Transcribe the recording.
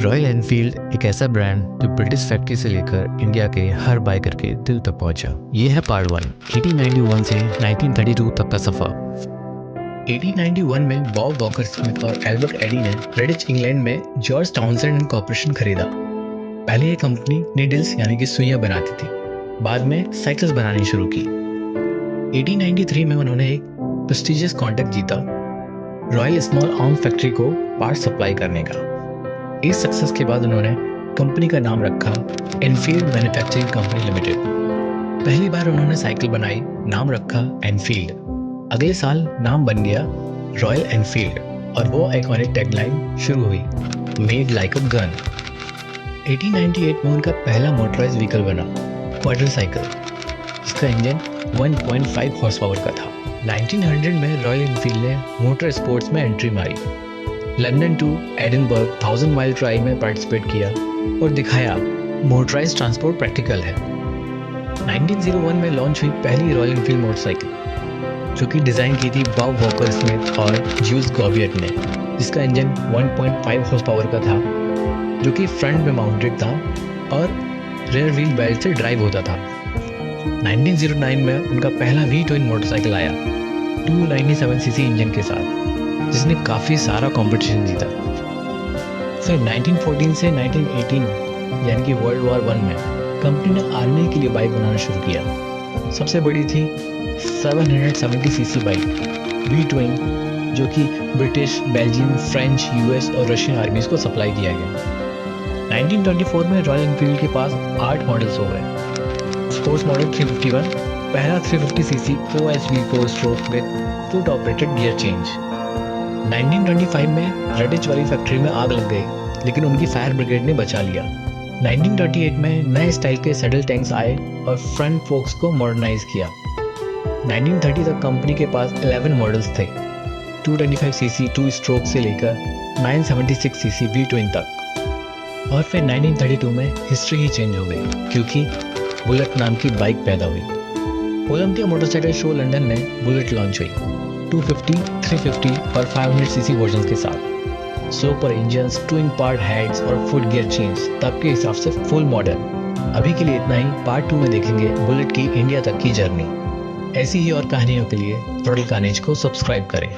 Royal Enfield एक ऐसा brand जो ब्रिटिश फैक्ट्री से लेकर इंडिया के हर बाइकर के दिल तक पहुंचा। ये है पार्ट 1, 1891 से 1932 तक का सफर। 1891 में बॉब वॉकर स्मिथ और एल्बर्ट एडी ने ब्रिटिश इंग्लैंड में जॉर्ज टाउनसेंड एंड कॉर्पोरेशन खरीदा। पहले ये कंपनी नीडल्स यानी कि सुइयां बनाती थी, बाद में साइकिल्स बनानी शुरू की। 1893 में उन्होंने एक प्रेस्टिजियस कॉन्ट्रैक्ट जीता, रॉयल स्मॉल आर्म्स फैक्ट्री को पार्ट सप्लाई करने का। इस सक्सेस के बाद उन्होंने कंपनी का नाम रखा एनफील्ड मैन्युफैक्चरिंग कंपनी लिमिटेड। पहली बार उन्होंने साइकिल बनाई, नाम रखा एनफील्ड। अगले साल नाम बन गया रॉयल एनफील्ड और वो आइकॉनिक टैगलाइन शुरू हुई, मेड लाइक अ गन। 1898 में उनका पहला मोटराइज व्हीकल बना, क्वाड्र साइकिल, जिसका इंजन 1.5 हॉर्स पावर का था। 1900 में रॉयल एनफील्ड ने मोटर स्पोर्ट्स में एंट्री मारी, London to Edinburgh 1000 mile drive में पार्टिसिपेट किया और दिखाया मोटराइज ट्रांसपोर्ट प्रैक्टिकल है। 1901 में लॉन्च हुई पहली रॉयल एनफील्ड मोटरसाइकिल, जो कि डिज़ाइन की थी बॉब वॉकर स्मिथ और ज्यूस गॉबियट ने, जिसका इंजन 1.5 हॉर्स पावर का था, जो कि फ्रंट में माउंटेड था और रेयर व्हील बेल्ट से ड्राइव होता था। 1909 में उनका पहला वी ट्विन मोटरसाइकिल आया 297 सीसी इंजन के साथ, जिसने काफ़ी सारा कंपटीशन जीता। फिर 1914 से 1918 यानी कि वर्ल्ड वॉर 1 में कंपनी ने आर्मी के लिए बाइक बनाना शुरू किया। सबसे बड़ी थी 770 सीसी बाइक वी ट्विन, जो कि ब्रिटिश, बेल्जियम, फ्रेंच, यूएस और रशियन आर्मीज को सप्लाई किया गया। 1924 में रॉयल एनफील्ड के पास 8 मॉडल्स हो गए। स्पोर्ट्स मॉडल 351, पहला 350 CC OHV 4 stroke with foot operated gear change. 1925 में रेडिच वाली फैक्ट्री में आग लग गई, लेकिन उनकी फायर ब्रिगेड ने बचा लिया। 1938 में नए स्टाइल के सैडल टैंक्स आए और फ्रंट फोक्स को मॉडर्नाइज किया। 1930 तक कंपनी के पास 11 मॉडल्स थे, 225 सीसी 2 स्ट्रोक से लेकर 976 सीसी वी ट्विन तक। और फिर 1932 में हिस्ट्री ही चेंज हो गई, क्योंकि बुलेट नाम की बाइक पैदा हुई। ओलंपिया मोटरसाइकिल शो लंदन में बुलेट लॉन्च हुई 250, 350 और 500 सीसी वर्जन के साथ। Super engines, twin part heads और फुट गियर चेंज, तब के हिसाब से फुल मॉडर्न। अभी के लिए इतना ही। पार्ट 2 में देखेंगे बुलेट की इंडिया तक की जर्नी। ऐसी ही और कहानियों के लिए रॉयल कार्नेज को सब्सक्राइब करें।